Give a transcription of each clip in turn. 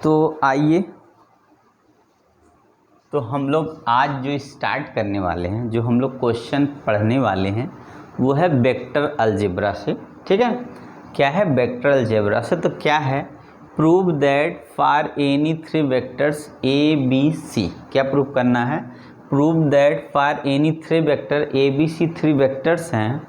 तो आइए, तो हम लोग आज जो स्टार्ट करने वाले हैं, जो हम लोग क्वेश्चन पढ़ने वाले हैं वो है वेक्टर अलजेब्रा से। ठीक है, क्या है वेक्टर अलजेब्रा से? तो क्या है, prove that for any three vectors a b c. क्या प्रूव करना है? Prove that for any three vector a b c, three vectors हैं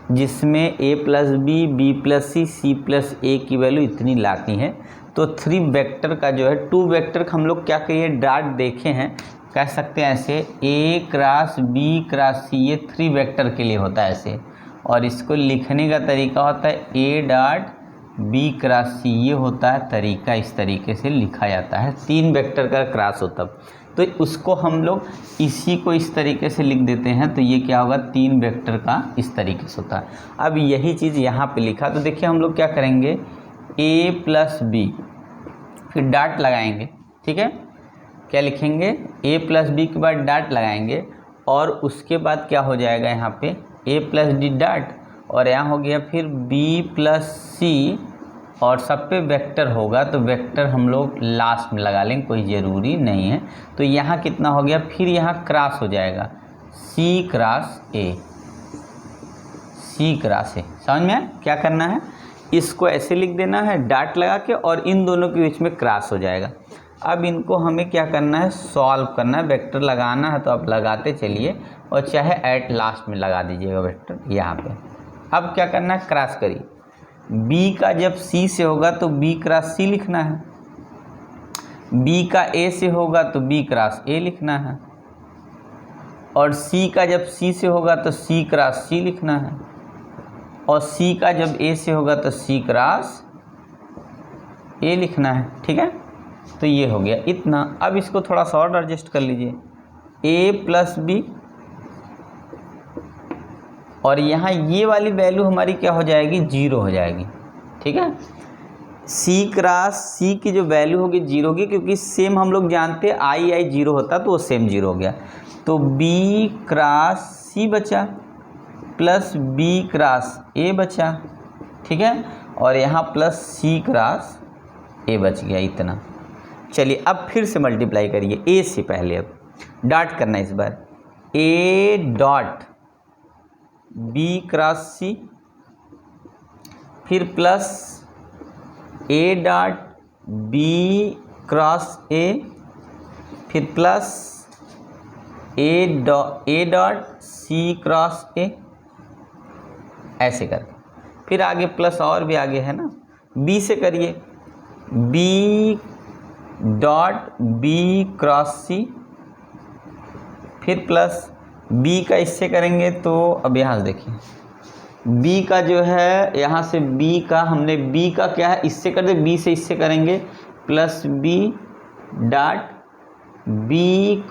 जिसमें a plus b, b plus c, c plus a की वैल्यू इतनी लाती है। तो थ्री वेक्टर का जो है, टू वेक्टर हम लोग क्या कहिए, डॉट देखे हैं, कह सकते हैं ऐसे a क्रॉस बी क्रॉस सी, ये थ्री वेक्टर के लिए होता है ऐसे। और इसको लिखने का तरीका होता है a डॉट बी क्रॉस सी, ये होता है तरीका, इस तरीके से लिखा जाता है। तीन वेक्टर का क्रॉस होता है तो उसको हम लोग इसी को इस तरीके से लिख देते हैं। तो ये क्या होगा, तीन वेक्टर का इस तरीके से होता है। अब यही चीज़ यहाँ पे लिखा, तो देखिए हम लोग क्या करेंगे, a प्लस बी, फिर डॉट लगाएंगे। ठीक है, क्या लिखेंगे, a प्लस बी के बाद डॉट लगाएंगे और उसके बाद क्या हो जाएगा यहाँ पे a प्लस डी डॉट, और यहाँ हो गया फिर b प्लस सी, और सब पे वेक्टर होगा तो वेक्टर हम लोग लास्ट में लगा लेंगे, कोई ज़रूरी नहीं है। तो यहाँ कितना हो गया, फिर यहाँ क्रॉस हो जाएगा c cross a, c cross a। समझ में आया? क्या करना है, इसको ऐसे लिख देना है डॉट लगा के, और इन दोनों के बीच में क्रॉस हो जाएगा। अब इनको हमें क्या करना है, सॉल्व करना है। वेक्टर लगाना है तो आप लगाते चलिए, और चाहे एट लास्ट में लगा दीजिएगा वेक्टर यहाँ पे। अब क्या करना है, क्रॉस करिए। b का जब c से होगा तो b क्रॉस c लिखना है, b का a से होगा तो b क्रॉस a लिखना है, और c का जब c से होगा तो c क्रॉस c लिखना है, और c का जब a से होगा तो c क्रॉस a लिखना है। ठीक है, तो ये हो गया इतना। अब इसको थोड़ा सा और एडजस्ट कर लीजिए, a प्लस बी, और यहाँ ये वाली वैल्यू हमारी क्या हो जाएगी, जीरो हो जाएगी। ठीक है, c क्रॉस c की जो वैल्यू होगी जीरो होगी, क्योंकि सेम हम लोग जानते हैं आई जीरो होता तो वो सेम जीरो हो गया। तो b क्रॉस c बचा, प्लस b क्रॉस a बचा। ठीक है, और यहाँ प्लस c क्रॉस a बच गया इतना। चलिए अब फिर से मल्टीप्लाई करिए a से पहले, अब डॉट करना है इस बार, a dot b cross c, फिर plus a dot b cross a, फिर plus a dot c cross a, ऐसे करके। फिर आगे प्लस और भी आगे है ना, b से करिए, b dot b cross c, फिर प्लस b का इससे करेंगे तो अब यहाँ से देखिए b का जो है, यहाँ से b का हमने b का क्या है, इससे कर दे, b से इससे करेंगे, plus b dot b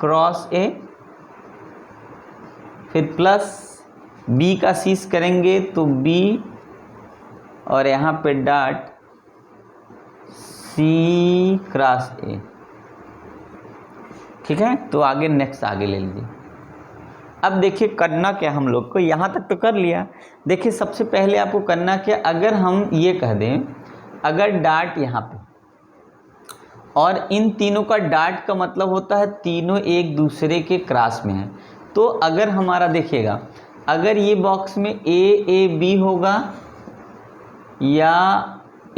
cross a, फिर प्लस b का c करेंगे तो b, और यहाँ पे डॉट c क्रॉस a। ठीक है, तो आगे नेक्स्ट आगे ले लीजिए। अब देखिए करना क्या, हम लोग को यहाँ तक तो कर लिया। देखिए सबसे पहले आपको करना क्या, अगर हम ये कह दें, अगर डॉट यहाँ पे, और इन तीनों का डॉट का मतलब होता है तीनों एक दूसरे के क्रॉस में है। तो अगर हमारा देखिएगा, अगर ये बॉक्स में a b होगा या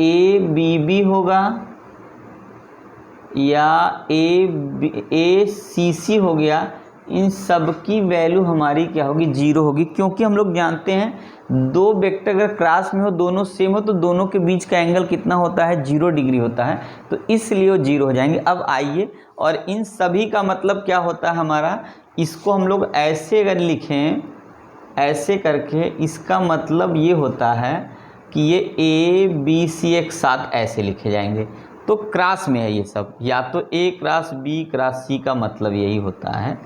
a b होगा या a c हो गया, इन सब की वैल्यू हमारी क्या होगी, जीरो होगी। क्योंकि हम लोग जानते हैं दो वेक्टर अगर क्रॉस में हो, दोनों सेम हो, तो दोनों के बीच का एंगल कितना होता है, 0 डिग्री होता है, तो इसलिए वो जीरो हो जाएंगे। अब आइए, और इन सभी का मतलब क्या होता है हमारा, इसको हम लोग ऐसे अगर लिखें, ऐसे करके, इसका मतलब ये होता है कि ये a b c एक साथ ऐसे लिखे जाएंगे, तो क्रॉस में है ये सब, या तो a cross b cross c का मतलब यही होता है।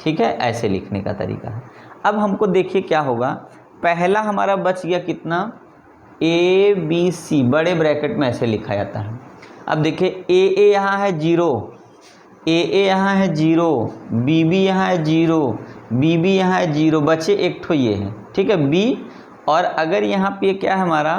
ठीक है, ऐसे लिखने का तरीका है। अब हमको देखिए क्या होगा, पहला हमारा बच गया कितना, a b c बड़े ब्रैकेट में ऐसे लिखा जाता है। अब देखिए a यहाँ है 0, a यहाँ है 0, b यहाँ है 0, b यहाँ है 0, बचे एक ठो ये है। ठीक है, b, और अगर यहाँ पे क्या है हमारा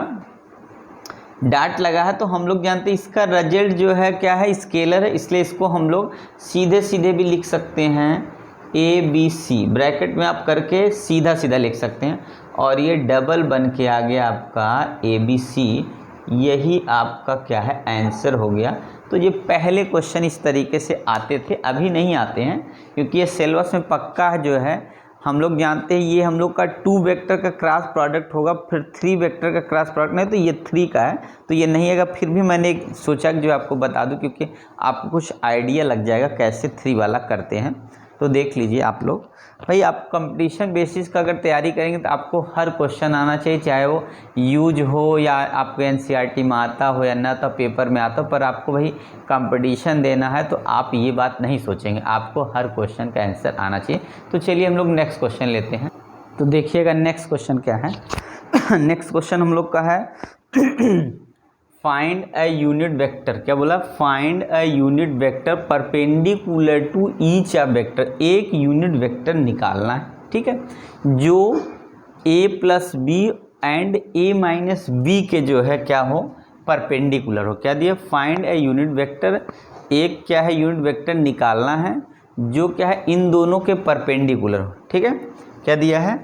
डाट लगा है तो हम लोग जानते हैं इसका रिजल्ट जो है क्या है, स्केलर है, इसलिए इसको हम लोग सीधे सीधे भी लिख सकते हैं ए बी सी, ब्रैकेट में आप करके सीधा सीधा लिख सकते हैं और ये डबल बन के आ गया आपका ए बी सी, यही आपका क्या है आंसर हो गया। तो ये पहले क्वेश्चन इस तरीके से आते थे, अभी नहीं आते हैं क्योंकि ये सिलेबस में पक्का जो है हम लोग जानते हैं ये हम लोग का 2 वेक्टर का क्रॉस प्रोडक्ट होगा, फिर 3 वेक्टर का क्रॉस प्रोडक्ट नहीं, तो ये 3 का है तो ये नहीं आएगा। फिर भी मैंने सोचा कि जो आपको बता दूं क्योंकि आपको कुछ आइडिया लग जाएगा कैसे 3 वाला करते हैं। तो देख लीजिए आप लोग, भाई आप कंपटीशन बेसिस का अगर तैयारी करेंगे तो आपको हर क्वेश्चन आना चाहिए, चाहे वो यूज हो या आपको एनसीईआरटी में आता हो या ना तो पेपर में आता हो, पर आपको भाई कंपटीशन देना है तो आप ये बात नहीं सोचेंगे, आपको हर क्वेश्चन का आंसर आना चाहिए। तो चलिए हम लोग नेक्स्ट क्वेश्चन लेते हैं। तो देखिएगा नेक्स्ट क्वेश्चन क्या है। नेक्स्ट क्वेश्चन हम लोग का है फाइंड अ यूनिट वेक्टर, क्या बोला, find a unit vector perpendicular to each a vector, एक यूनिट वेक्टर निकालना है, ठीक है, जो a plus B and a minus B के जो है क्या हो, परपेंडिकुलर हो। क्या दिया, फाइंड अ यूनिट वेक्टर, एक क्या है यूनिट वेक्टर निकालना है जो क्या है इन दोनों के परपेंडिकुलर हो, ठीक है। क्या दिया है,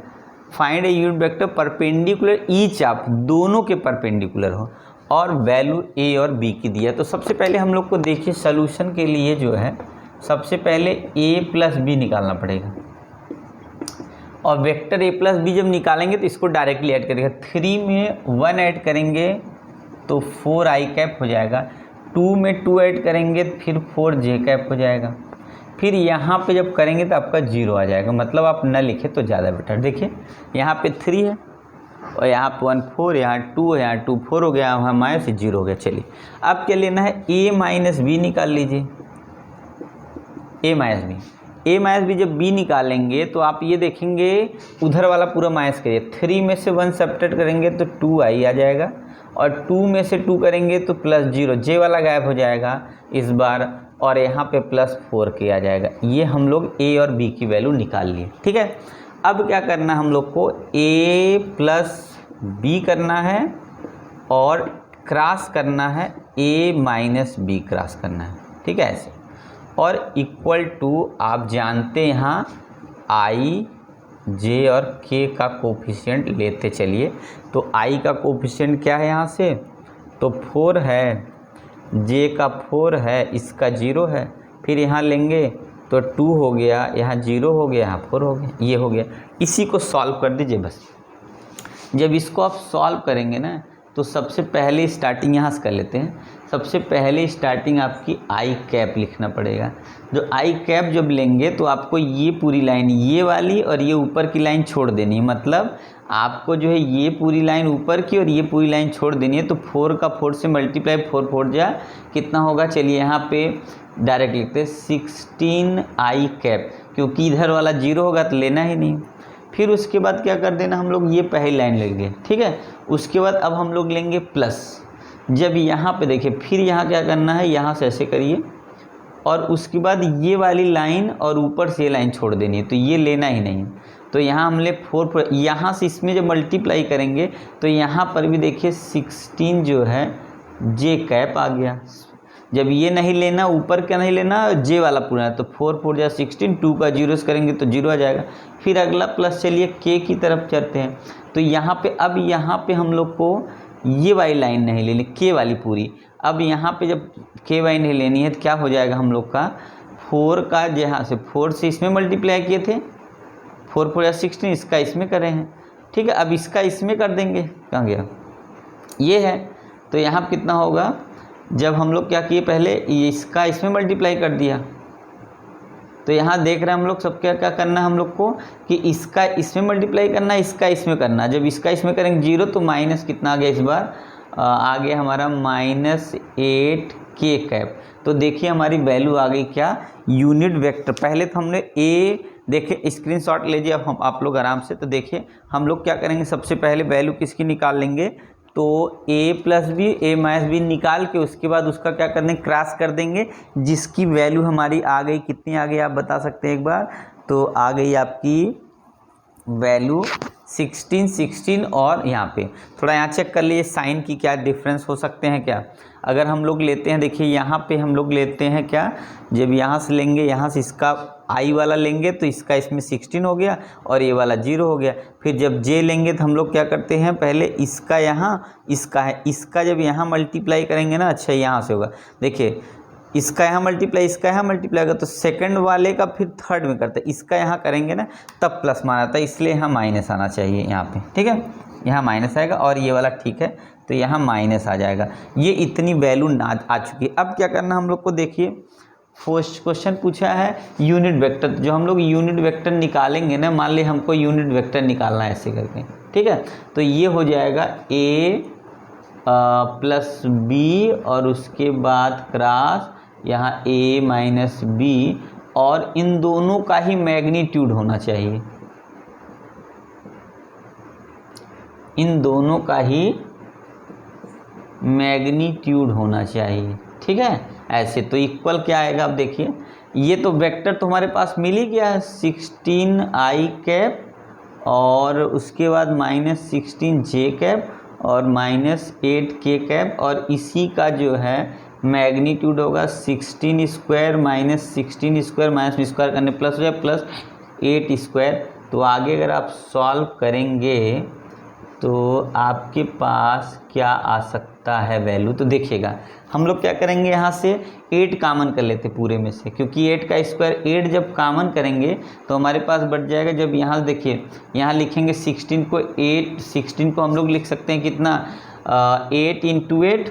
find a unit vector perpendicular each of, दोनों के परपेंडिकुलर हो और वैल्यू ए और बी की दिया। तो सबसे पहले हम लोग को देखिए सॉल्यूशन के लिए जो है सबसे पहले ए प्लस बी निकालना पड़ेगा और वेक्टर ए प्लस बी जब निकालेंगे तो इसको डायरेक्टली ऐड करेंगे। 3 में 1 ऐड करेंगे तो 4 आई कैप हो जाएगा, 2 में 2 ऐड करेंगे फिर 4 जे कैप हो जाएगा, फिर यहाँ पे जब करेंगे तो आपका 0 आ जाएगा, मतलब आप न लिखे तो ज़्यादा बेटर। देखिए यहाँ पे 3 है और यहाँ पे 1 4, यहाँ 2 है, यहाँ 2 4 हो गया, यहाँ माइनस 0 हो गया। चलिए अब क्या लेना है, ए माइनस बी निकाल लीजिए, ए माइनस बी, ए माइनस बी जब बी निकालेंगे तो आप ये देखेंगे उधर वाला पूरा माइनस करिए, 3 में से 1 सब्ट्रैक्ट करेंगे तो 2 आई आ जाएगा और 2 में से 2 करेंगे तो प्लस 0, जे वाला गायब हो जाएगा इस बार और यहाँ पे प्लस 4 के आ जाएगा। ये हम लोग ए और बी की वैल्यू निकाल लिए, ठीक है। अब क्या करना है हम लोग को, ए प्लस बी करना है और क्रॉस करना है ए माइनस बी क्रॉस करना है, ठीक है ऐसे, और इक्वल टू आप जानते हैं यहाँ आई जे और के का कोफिशिएंट लेते चलिए। तो आई का कोफिशिएंट क्या है यहाँ से, तो 4 है, जे का 4 है, इसका 0 है, फिर यहाँ लेंगे तो 2 हो गया, यहाँ 0 हो गया, यहाँ 4 हो गया, ये हो गया। इसी को सॉल्व कर दीजिए बस। जब इसको आप सॉल्व करेंगे ना तो सबसे पहले स्टार्टिंग यहाँ से कर लेते हैं। सबसे पहले स्टार्टिंग आपकी आई कैप लिखना पड़ेगा। जो आई कैप जब लेंगे तो आपको ये पूरी लाइन, ये वाली और ये ऊपर की लाइन छोड़ देनी है, मतलब आपको जो है ये पूरी लाइन ऊपर की और ये पूरी लाइन छोड़ देनी है। तो 4 का 4 से मल्टीप्लाई, 4 4 जा कितना होगा, चलिए यहाँ पे डायरेक्ट लिखते हैं 16 आई कैप, क्योंकि इधर वाला 0 होगा तो लेना ही नहीं। फिर उसके बाद क्या कर देना हम लोग, ये पहली लाइन लेंगे, ठीक है। उसके बाद अब हम लोग लेंगे प्लस, जब यहाँ पे देखिए फिर यहाँ क्या करना है, यहाँ से ऐसे करिए और उसके बाद ये वाली लाइन और ऊपर से ये लाइन छोड़ देनी है, तो ये लेना ही नहीं। तो यहाँ हम ले 4, यहाँ से इसमें जब मल्टीप्लाई करेंगे तो यहाँ पर भी देखिए 16 जो है जे कैप आ गया। जब ये नहीं लेना, ऊपर का नहीं लेना, जे वाला पूरा है, तो 4 4 जा 16, 2 का 0 करेंगे तो 0 आ जाएगा। फिर अगला प्लस, चलिए के की तरफ चलते हैं। तो यहाँ पे अब यहाँ पे हम लोग को ये वाली लाइन नहीं लेनी, के वाली पूरी। अब यहाँ पे जब के वाली नहीं लेनी है तो क्या हो जाएगा हम लोग का, 4 का यहाँ से 4 से इसमें मल्टीप्लाई किए थे, 4 4 या 16, इसका इसमें कर रहे हैं, ठीक है। अब इसका इसमें कर देंगे, कहाँ गया, ये है। तो यहाँ पर कितना होगा, जब हम लोग क्या किए पहले इसका इसमें मल्टीप्लाई कर दिया, तो यहाँ देख रहे हैं हम लोग सब क्या क्या करना है हम लोग को, कि इसका इसमें मल्टीप्लाई करना है, इसका इसमें करना है। जब इसका इसमें करेंगे 0 तो माइनस कितना आ गया, इस बार आ गया हमारा -8 के कैप। तो देखिए हमारी वैल्यू आ गई क्या, यूनिट वेक्टर। पहले तो हमने ए, देखिए स्क्रीनशॉट लीजिए अब हम आप लोग आराम से। तो देखिए हम लोग क्या करेंगे, सबसे पहले वैल्यू किसकी निकाल लेंगे, तो ए प्लस बी, ए माइनस बी निकाल के उसके बाद उसका क्या करने, क्रॉस कर देंगे, जिसकी वैल्यू हमारी आ गई, कितनी आ गई आप बता सकते हैं एक बार, तो आ गई आपकी वैल्यू 16 और यहाँ पे थोड़ा यहाँ चेक कर लिए साइन की क्या डिफरेंस हो सकते हैं क्या। अगर हम लोग लेते हैं, देखिए यहाँ पे हम लोग लेते हैं क्या, जब यहाँ से लेंगे, यहाँ से इसका आई वाला लेंगे तो इसका इसमें 16 हो गया और ये वाला 0 हो गया। फिर जब जे लेंगे तो हम लोग क्या करते हैं, पहले इसका यहाँ, इसका है, इसका जब यहाँ मल्टीप्लाई करेंगे ना, अच्छा यहाँ से होगा, देखिए इसका यहाँ मल्टीप्लाई, इसका यहाँ मल्टीप्लाई होगा तो सेकंड वाले का फिर थर्ड में करते हैं, इसका यहाँ करेंगे ना तब प्लस मान आता है, इसलिए यहाँ माइनस आना चाहिए यहाँ पे, ठीक है, यहाँ माइनस आएगा और ये वाला ठीक है तो यहाँ माइनस आ जाएगा। ये इतनी वैल्यू आ चुकी है। अब क्या करना हम लोग को, देखिए फर्स्ट क्वेश्चन पूछा है यूनिट वेक्टर, जो हम लोग यूनिट वेक्टर निकालेंगे ना, मान ली हमको यूनिट वेक्टर निकालना है ऐसे करके, ठीक है, तो ये हो जाएगा a प्लस बी और उसके बाद क्रॉस यहाँ a माइनस बी, और इन दोनों का ही मैग्नीट्यूड होना चाहिए, इन दोनों का ही मैग्नीट्यूड होना चाहिए, ठीक है, ऐसे। तो इक्वल क्या आएगा, अब देखिए ये तो वेक्टर तो हमारे पास मिल ही गया है 16i कैप और उसके बाद माइनस 16j कैप और माइनस 8k कैप, और इसी का जो है मैग्नीट्यूड होगा 16 square minus 16 square minus square करने प्लस हो जाए प्लस 8 स्क्वायर। तो आगे अगर आप सॉल्व करेंगे तो आपके पास क्या आ सकता है वैल्यू, तो देखिएगा हम लोग क्या करेंगे, यहाँ से 8 कामन कर लेते पूरे में से, क्योंकि 8 का स्क्वायर 8 जब कामन करेंगे तो हमारे पास बढ़ जाएगा, जब यहाँ देखिए यहाँ लिखेंगे 16 को 8, 16 को हम लोग लिख सकते हैं कितना 8 इंटू 8,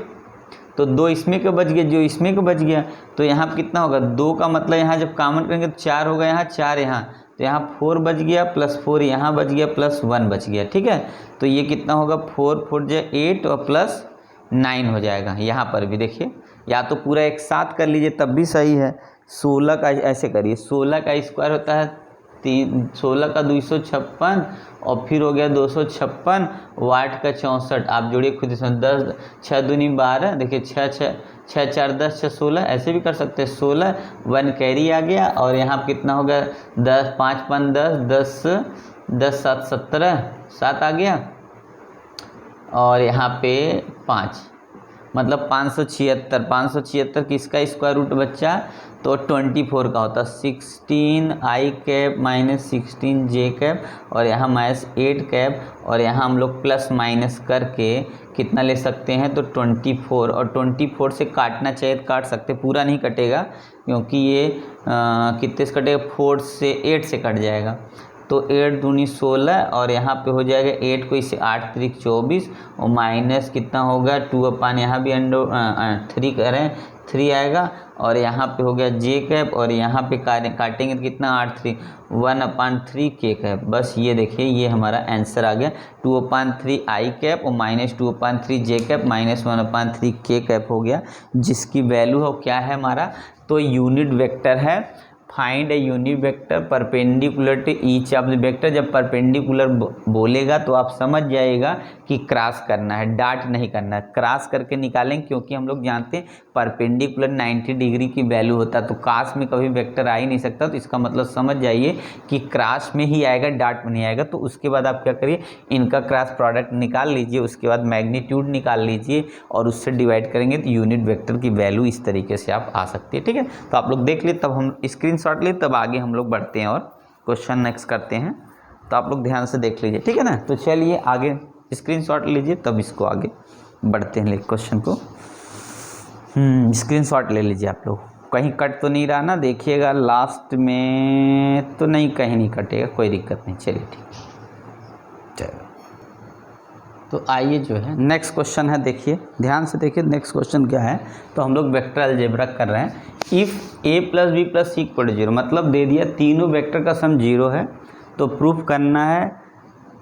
तो 2 इसमें का बच गया, जो इसमें का बच गया तो यहाँ कितना होगा 2 का मतलब यहाँ जब कामन करेंगे तो 4 होगा, यहाँ 4 यहाँ, तो यहाँ 4 बच गया प्लस 4 यहाँ बच गया प्लस 1 बच गया, ठीक है। तो ये कितना होगा 4 4 जो 8 और प्लस 9 हो जाएगा। यहाँ पर भी देखिए, या तो पूरा एक साथ कर लीजिए तब भी सही है, 16 का ऐसे करिए, 16 का स्क्वायर होता है 16 का 256 और फिर हो गया 256, 8 का 64, आप जोड़िए खुद से, 10 6 दूनी 12, देखिए 6 4 10 6 16, ऐसे भी कर सकते हैं, 16 1 कैरी आ गया और यहाँ कितना हो गया 10 5 5 10 10 7 17 7 आ गया और यहाँ पे 5 मतलब 576 किसका स्क्वायर रूट बच्चा, तो 24 का होता, 16i cap minus 16j cap और यहाँ माइनस 8 कैप, और यहाँ हम लोग प्लस माइनस करके कितना ले सकते हैं, तो 24, और 24 से काटना चाहिए तो काट सकते, पूरा नहीं कटेगा क्योंकि ये कितने से कटेगा, 4 से 8 से कट जाएगा, तो 8 दूनी 16 और यहाँ पे हो जाएगा 8 को इसे 8 3 24 और माइनस कितना होगा 2 अपान यहाँ भी अंडर 3 करें 3 आएगा, और यहाँ पे हो गया जे कैप और यहाँ पे काटेंगे तो कितना 8 3 1 अपान 3 के कैप। बस ये देखिए ये हमारा आंसर आ गया 2 अपान 3 आई कैप और माइनस 2 अपान 3 जे कैप माइनस 1 अपान 3 के कैप हो गया, जिसकी वैल्यू हो क्या है हमारा, तो यूनिट वेक्टर है। Find a unit vector perpendicular to each of the vector. जब परपेंडिकुलर बोलेगा तो आप समझ जाइएगा कि क्रॉस करना है, डाट नहीं करना है, क्रॉस करके निकालें, क्योंकि हम लोग जानते हैं परपेंडिकुलर 90 डिग्री की वैल्यू होता है, तो क्रॉस में कभी वेक्टर आ ही नहीं सकता, तो इसका मतलब समझ जाइए कि क्रॉस में ही आएगा, डाट में नहीं आएगा। तो उसके बाद आप क्या करिए, इनका क्रॉस प्रोडक्ट निकाल लीजिए, उसके बाद मैग्नीट्यूड निकाल लीजिए और उससे डिवाइड करेंगे तो यूनिट वेक्टर की वैल्यू इस तरीके से आप आ सकती है, ठीक है। तो आप लोग देख लिए, तब हम स्क्रीनशॉट ले, तब आगे हम लोग बढ़ते हैं और क्वेश्चन नेक्स्ट करते हैं, तो आप लोग ध्यान से देख लीजिए, ठीक है ना। तो चलिए आगे स्क्रीनशॉट लीजिए, तब इसको आगे बढ़ते हैं क्वेश्चन को। स्क्रीनशॉट ले लीजिए आप लोग, कहीं कट तो नहीं रहा ना, देखिएगा लास्ट में तो नहीं, कहीं नहीं कटेगा, कोई दिक्कत नहीं। चलिए ठीक, चलो तो आइए जो है नेक्स्ट क्वेश्चन है, देखिए ध्यान से देखिए नेक्स्ट क्वेश्चन क्या है। तो हम लोग वेक्टर अलजेब्रा कर रहे हैं। If a plus B plus C equal to 0, मतलब दे दिया तीनों वेक्टर का सम 0 है, तो प्रूफ करना है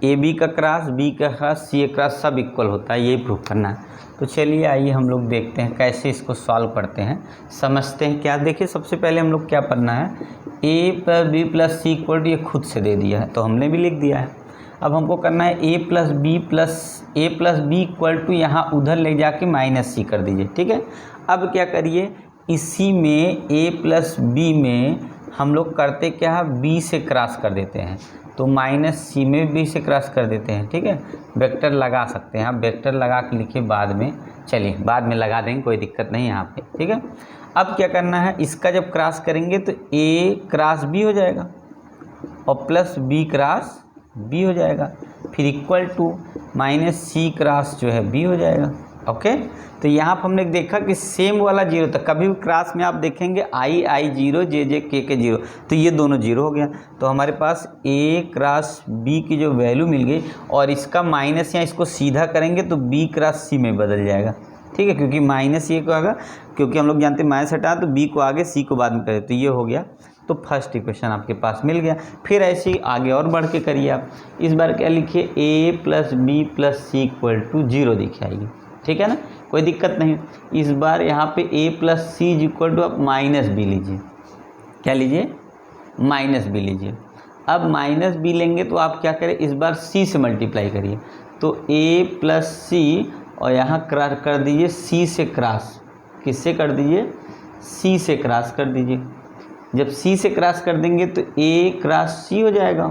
ए बी का क्रॉस, बी का क्रॉस, सी का क्रॉस सब इक्वल होता है, यही प्रूफ करना है। तो चलिए आइए हम लोग देखते हैं कैसे इसको सॉल्व करते हैं, समझते हैं क्या। देखिए सबसे पहले हम लोग क्या पढ़ना है, a plus B plus C equal to, ये खुद से दे दिया है तो हमने भी लिख दिया है। अब हमको करना है a plus B equal to, यहाँ उधर ले जाके माइनस सी कर दीजिए, ठीक है। अब क्या करिए, इसी में a प्लस बी में हम लोग करते क्या है, b से क्रॉस कर देते हैं, तो माइनस सी में भी इसे क्रॉस कर देते हैं, ठीक है। वेक्टर लगा सकते हैं आप, वेक्टर लगा के लिखिए बाद में, चलिए बाद में लगा देंगे, कोई दिक्कत नहीं यहाँ पे, ठीक है। अब क्या करना है, इसका जब क्रॉस करेंगे तो ए क्रॉस बी हो जाएगा और प्लस बी क्रॉस बी हो जाएगा, फिर equal to minus C cross जो है बी हो जाएगा। ओके, तो यहाँ पर हमने देखा कि सेम वाला जीरो था, कभी भी क्रॉस में आप देखेंगे आई जीरो जे के जीरो, तो ये दोनों जीरो हो गया। तो हमारे पास ए क्रॉस बी की जो वैल्यू मिल गई और इसका माइनस यहाँ इसको सीधा करेंगे तो बी क्रॉस सी में बदल जाएगा, ठीक है, क्योंकि माइनस ये को आएगा, क्योंकि हम लोग जानते हैं माइनस हटा तो बी को आगे सी को बाद में करें, तो ये हो गया। तो फर्स्ट इक्वेशन आपके पास मिल गया। फिर ऐसे ही आगे और बढ़ के करिए आप, इस बार क्या लिखिए, a plus B plus C equal to zero दिखे आएगी, ठीक है ना, कोई दिक्कत नहीं। इस बार यहाँ पे ए प्लस सी इक्वल टू आप माइनस बी लीजिए, क्या लीजिए, माइनस बी लीजिए। अब माइनस बी लेंगे तो आप क्या करें, इस बार सी से मल्टीप्लाई करिए, तो ए प्लस सी और यहाँ कर दीजिए सी से क्रॉस, किससे कर दीजिए, सी से क्रॉस कर दीजिए। जब सी से क्रॉस कर देंगे तो ए क्रॉस सी हो जाएगा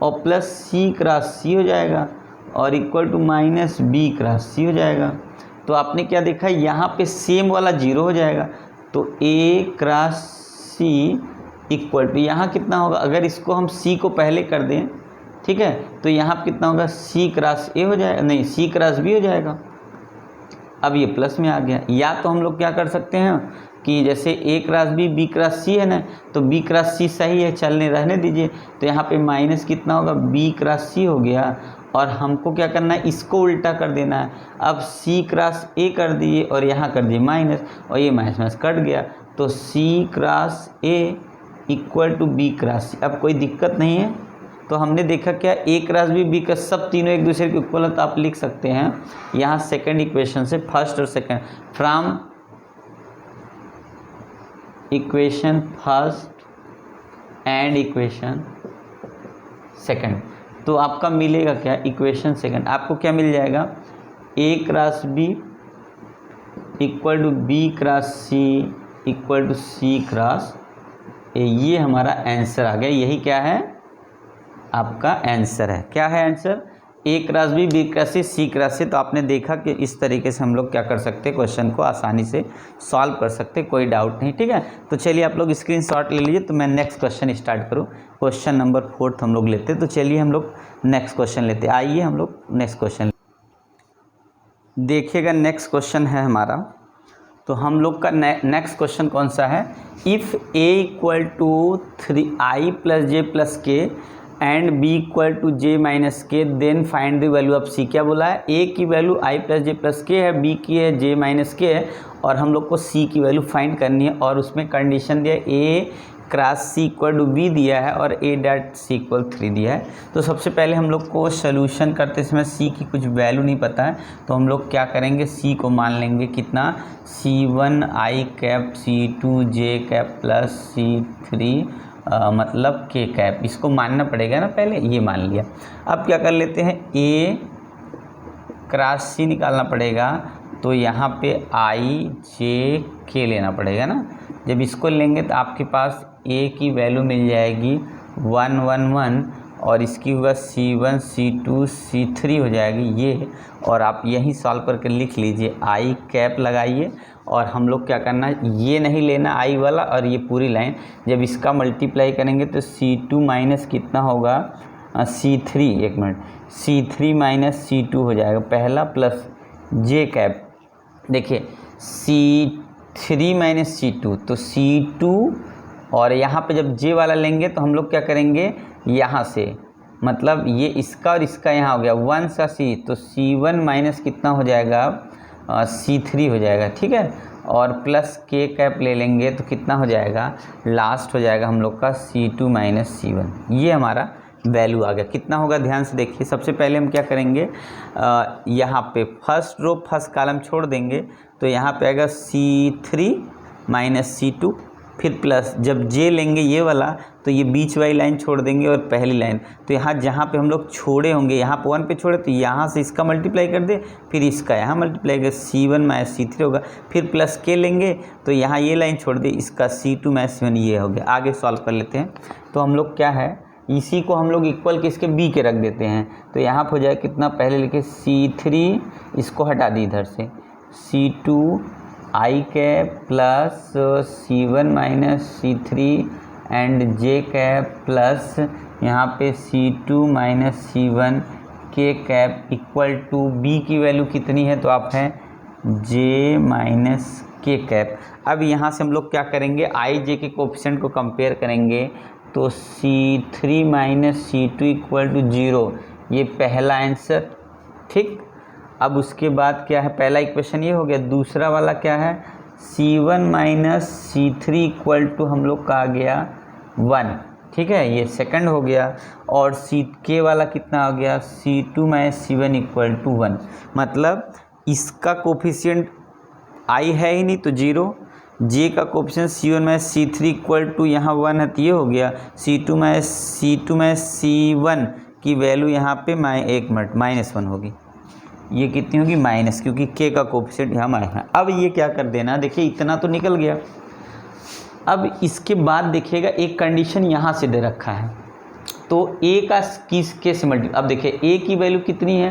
और प्लस सी क्रॉस सी हो जाएगा और equal to minus b cross c हो जाएगा। तो आपने क्या देखा, यहाँ पे सेम वाला जीरो हो जाएगा, तो ए क्रॉस सी इक्वल टू यहाँ कितना होगा, अगर इसको हम सी को पहले कर दें, ठीक है, तो यहाँ पर कितना होगा, सी क्रॉस ए हो जाएगा, नहीं सी क्रॉस बी हो जाएगा। अब ये प्लस में आ गया। या तो हम लोग क्या कर सकते हैं कि जैसे ए क्रॉस बी क्रॉस सी है ना, तो बी क्रॉस सी सही है, चलने रहने दीजिए, तो यहाँ पे माइनस कितना होगा, बी क्रॉस सी हो गया। और हमको क्या करना है, इसको उल्टा कर देना है। अब सी क्रॉस ए कर दिए और यहाँ कर दिए माइनस, और ये माइनस माइनस कट गया, तो c cross a equal to b cross c. अब कोई दिक्कत नहीं है। तो हमने देखा क्या, ए क्रॉस बी क्रॉस सब तीनों एक दूसरे के इक्वल है, तो आप लिख सकते हैं यहाँ सेकंड इक्वेशन से, फर्स्ट और second, from equation first and equation second. तो आपका मिलेगा क्या, इक्वेशन सेकंड आपको क्या मिल जाएगा, a cross b equal to b cross c equal to c cross a. ये हमारा आंसर आ गया, यही क्या है आपका आंसर है। क्या है आंसर, ए क्रॉस बी क्रॉस सी क्रॉस सी। तो आपने देखा कि इस तरीके से हम लोग क्या कर सकते हैं, क्वेश्चन को आसानी से सॉल्व कर सकते हैं, कोई डाउट नहीं, ठीक है। तो चलिए आप लोग स्क्रीनशॉट ले लीजिए, तो मैं नेक्स्ट क्वेश्चन स्टार्ट करूँ। क्वेश्चन नंबर 4 हम लोग लेते हैं, तो चलिए हम लोग नेक्स्ट क्वेश्चन लेते हैं। आइए हम लोग नेक्स्ट क्वेश्चन देखिएगा। नेक्स्ट क्वेश्चन है हमारा, तो हम लोग का नेक्स्ट क्वेश्चन कौन सा है, if a equal to 3i plus j plus k and b equal to j minus k, then find the value of c. क्या बोला है, ए की value i plus j plus k है, B की है जे माइनस के है, और हम लोग को सी की वैल्यू फाइंड करनी है। और उसमें कंडीशन दिया a cross c equal to b दिया है और ए डॉट सी इक्वल 3 दिया है। तो सबसे पहले हम लोग को सोल्यूशन करते समय सी की कुछ वैल्यू नहीं पता है, तो हम लोग क्या करेंगे, सी को मान लेंगे कितना, C1 आई कैप C2 जे कैप प्लस C3 मतलब के कैप, इसको मानना पड़ेगा ना, पहले ये मान लिया। अब क्या कर लेते हैं, ए क्रॉस सी निकालना पड़ेगा, तो यहाँ पे आई जे के लेना पड़ेगा ना। जब इसको लेंगे तो आपके पास ए की वैल्यू मिल जाएगी 1 1 1 और इसकी होगा C1 C2 C3 हो जाएगी ये। और आप यही सॉल्व करके लिख लीजिए, आई कैप लगाइए, और हम लोग क्या करना है, ये नहीं लेना आई वाला और ये पूरी लाइन, जब इसका मल्टीप्लाई करेंगे तो C2 माइनस कितना होगा, C3, एक मिनट, C3 माइनस C2 हो जाएगा पहला, प्लस जे कैप, देखिए C3 माइनस C2, तो C2, और यहाँ पे जब जे वाला लेंगे तो हम लोग क्या करेंगे, यहाँ से मतलब ये इसका और इसका यहाँ हो गया 1 सा C, तो C1 माइनस कितना हो जाएगा, C3 हो जाएगा, ठीक है। और प्लस के कैप ले लेंगे तो कितना हो जाएगा, लास्ट हो जाएगा हम लोग का C2 माइनस C1। ये हमारा वैल्यू आ गया। कितना होगा, ध्यान से देखिए। सबसे पहले हम क्या करेंगे, यहाँ पे फर्स्ट रो फर्स्ट कॉलम छोड़ देंगे, तो यहाँ पे आएगा C3 माइनस C2, फिर प्लस जब जे लेंगे ये वाला, तो ये बीच वाली लाइन छोड़ देंगे और पहली लाइन, तो यहाँ जहाँ पे हम लोग छोड़े होंगे, यहाँ पे 1 पे छोड़े, तो यहाँ से इसका मल्टीप्लाई कर दे, फिर इसका यहाँ मल्टीप्लाई कर, C1 माइनस C3 होगा, फिर प्लस के लेंगे तो यहाँ ये लाइन छोड़ दे, इसका C2 माइनस C1 ये हो गया। आगे सॉल्व कर लेते हैं। तो हम लोग क्या है, इसी को हम लोग इक्वल किसके बी के रख देते हैं। तो यहाँ पर हो जाए कितना, पहले लिखे C3, इसको हटा दी इधर से, C2 I cap plus C1 minus C3 and J cap plus यहाँ पे C2 minus C1 K cap equal to B की वैल्यू कितनी है, तो आप है J माइनस K कैप। अब यहाँ से हम लोग क्या करेंगे, I J के कोफिशिएंट को कंपेयर करेंगे, तो C3 minus C2 equal to 0, ये पहला आंसर, ठीक। अब उसके बाद क्या है, पहला इक्वेशन ये हो गया, दूसरा वाला क्या है, C1 minus C3 equal to हम लोग का आ गया 1, ठीक है, ये सेकंड हो गया। और के वाला कितना आ गया, C2 minus C1 equal to 1, मतलब इसका कोफिशिएंट I है ही नहीं तो 0, J का coefficient C1 minus C3 equal to यहाँ 1 है तो ये हो गया, C2 माइनस C1 की वैल्यू यहाँ पे -1 होगी, ये कितनी होगी माइनस, क्योंकि K का कोफिशिएंट यहाँ माइनस है। अब ये क्या कर देना, देखिए इतना तो निकल गया। अब इसके बाद देखिएगा एक कंडीशन यहाँ से दे रखा है, तो A का किसके से मल्टीप्लाई, अब देखिए A की वैल्यू कितनी है,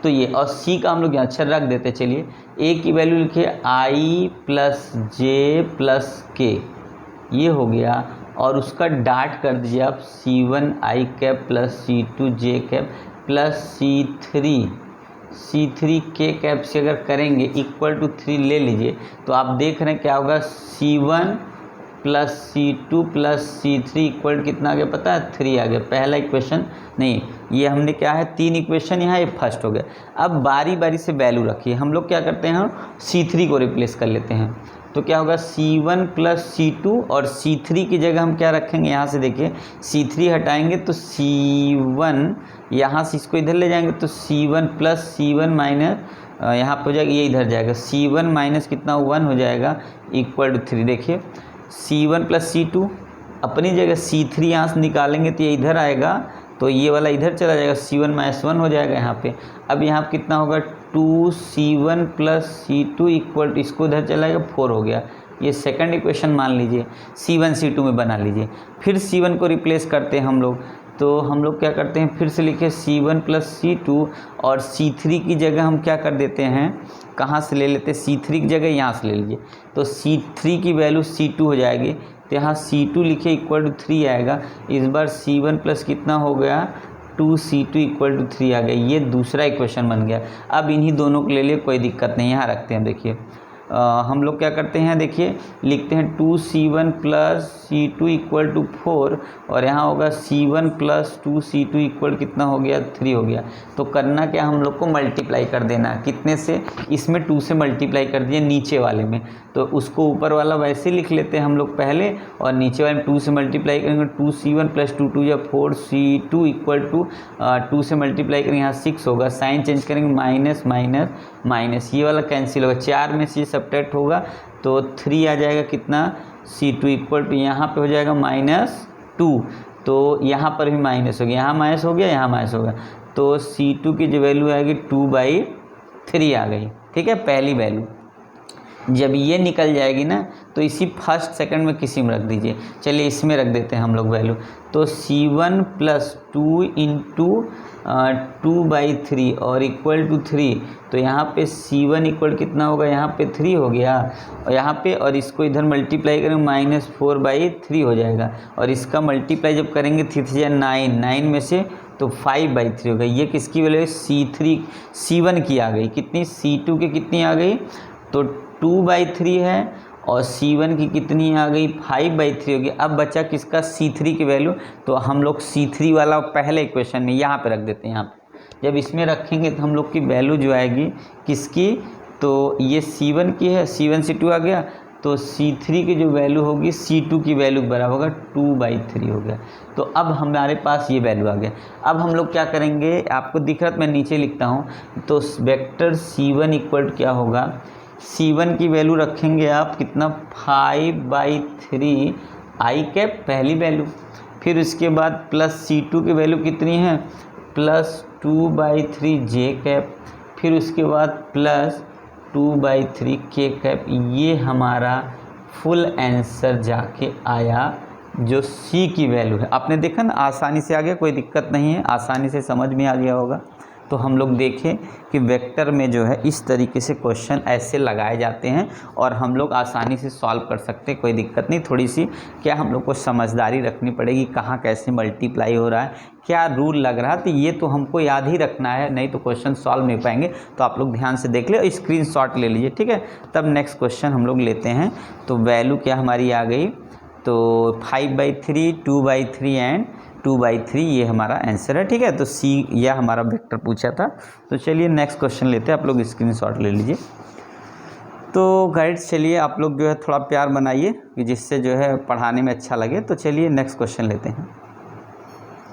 तो ये, और C का हम लोग यहाँ अक्षर रख देते, चलिए A की वैल्यू लिखिए I plus J plus K, ये हो गया, और उसका डाट कर दीजिए आप C1 I cap plus C2 J cap plus C3 K cap से अगर करेंगे इक्वल टू 3 ले लीजिए, तो आप देख रहे हैं क्या होगा, C1 plus C2 plus C3 equal कितना आ गया पता है, 3 आ गया। पहला इक्वेशन नहीं, ये हमने क्या है 3 इक्वेशन यहाँ, ये फर्स्ट हो गया। अब बारी बारी से वैल्यू रखिए, हम लोग क्या करते हैं, C3 को रिप्लेस कर लेते हैं, तो क्या होगा C1 प्लस C2, और C3 की जगह हम क्या रखेंगे, यहाँ से देखिए C3 हटाएंगे तो C1, यहाँ से इसको इधर ले जाएंगे तो C1 प्लस C1 माइनस, यहाँ पर हो जाएगा, ये इधर जाएगा, C1 माइनस कितना 1 हो जाएगा इक्वल टू 3। देखिए C1 प्लस C2, अपनी जगह C3 यहाँ से निकालेंगे तो ये इधर आएगा, तो ये वाला इधर चला जाएगा, C1 माइनस 1 हो जाएगा यहाँ पे। अब यहाँ कितना होगा, 2C1 plus C2 equal to, इसको इधर चलाएगा 4 हो गया, ये सेकंड इक्वेशन मान लीजिए, C1 C2 में बना लीजिए। फिर C1 को रिप्लेस करते हैं हम लोग, तो हम लोग क्या करते हैं, फिर से लिखे C1 प्लस C2, और C3 की जगह हम क्या कर देते हैं, कहाँ से ले लेते हैं, C3 की जगह यहाँ से ले लीजिए, तो C3 की वैल्यू C2 हो जाएगी, तो यहाँ C2 लिखे इक्वल टू 3 आएगा। इस बार C1 प्लस कितना हो गया, 2C2 इक्वल टू 3 आ गया, ये दूसरा इक्वेशन बन गया। अब इन्हीं दोनों को ले लिए, कोई दिक्कत नहीं, यहाँ रखते हैं। देखिए हम लोग क्या करते हैं, देखिए लिखते हैं 2C1 plus C2 equal to 4, और यहाँ होगा C1 प्लस 2C2 इक्वल कितना हो गया, 3 हो गया। तो करना क्या, हम लोग को मल्टीप्लाई कर देना, कितने से, इसमें 2 से मल्टीप्लाई कर दिए नीचे वाले में, तो उसको ऊपर वाला वैसे लिख लेते हैं हम लोग पहले, और नीचे वाले में 2 से मल्टीप्लाई करेंगे, 2C1 प्लस 2 या 4C2 इक्वल टू 2 से मल्टीप्लाई करेंगे, यहाँ 6 होगा, साइन चेंज करेंगे, माइनस माइनस माइनस, ये वाला कैंसिल होगा, 4 में से सब्ट्रैक्ट होगा तो 3 आ जाएगा, कितना C2 इक्वल टू, यहाँ पे हो जाएगा -2, तो यहाँ पर भी माइनस हो गया, यहाँ माइनस हो गया, यहाँ माइनस हो गया, तो C2 की जो वैल्यू आएगी 2/3 आ गई, ठीक है, पहली वैल्यू। जब ये निकल जाएगी ना, तो इसी फर्स्ट सेकंड में किसी में रख दीजिए, चलिए इसमें रख देते हैं हम लोग वैल्यू, तो C1 प्लस 2 इंटू 2/3 और इक्वल टू 3, तो यहाँ पे C1 इक्वल कितना होगा, यहाँ पे 3 हो गया, और यहाँ पे, और इसको इधर मल्टीप्लाई करेंगे -4/3 हो जाएगा, और इसका मल्टीप्लाई जब करेंगे 3 9 में से तो 5/3 होगा। ये किसकी वैल्यू है, C1 की आ गई, कितनी, C2 की कितनी आ गई, तो 2/3 है, और C1 की कितनी आ गई, 5/3 होगी। अब बचा किसका, C3 की वैल्यू, तो हम लोग C3 वाला पहले इक्वेशन में यहाँ पे रख देते हैं। यहाँ पे जब इसमें रखेंगे तो हम लोग की वैल्यू जो आएगी किसकी, तो ये C1 की है, C1 C2 आ गया, तो C3 की जो वैल्यू होगी C2 की वैल्यू बराबर होगा 2/3 हो गया। तो अब हमारे पास ये वैल्यू आ गया। अब हम लोग क्या करेंगे, आपको दिख रहा है, मैं नीचे लिखता हूँ, तो वेक्टर C1 इक्वल क्या होगा, C1 की वैल्यू रखेंगे आप कितना, 5/3 I कैप पहली वैल्यू, फिर उसके बाद प्लस C2 की वैल्यू कितनी है, प्लस 2/3 J कैप, फिर उसके बाद प्लस 2/3 K कैप। ये हमारा फुल आंसर जाके आया जो सी की वैल्यू है, आपने देखा ना आसानी से आ गया, कोई दिक्कत नहीं है, आसानी से समझ में आ गया होगा। तो हम लोग देखें कि वेक्टर में जो है इस तरीके से क्वेश्चन ऐसे लगाए जाते हैं और हम लोग आसानी से सॉल्व कर सकते हैं, कोई दिक्कत नहीं। थोड़ी सी क्या हम लोग को समझदारी रखनी पड़ेगी, कहाँ कैसे मल्टीप्लाई हो रहा है, क्या रूल लग रहा है, तो ये तो हमको याद ही रखना है, नहीं तो क्वेश्चन सॉल्व नहीं पाएंगे। तो आप लोग ध्यान से देख ले और स्क्रीनशॉट ले लीजिए, ठीक है। तब नेक्स्ट क्वेश्चन हम लोग लेते हैं। तो वैल्यू क्या हमारी आ गई, तो 5/3, 2/3 एंड 2/3 ये हमारा आंसर है, ठीक है। तो सी यह हमारा वेक्टर पूछा था। तो चलिए नेक्स्ट क्वेश्चन लेते हैं, आप लोग स्क्रीनशॉट ले लीजिए। तो गाइड्स चलिए आप लोग जो है थोड़ा प्यार बनाइए कि जिससे जो है पढ़ाने में अच्छा लगे। तो चलिए नेक्स्ट क्वेश्चन लेते हैं।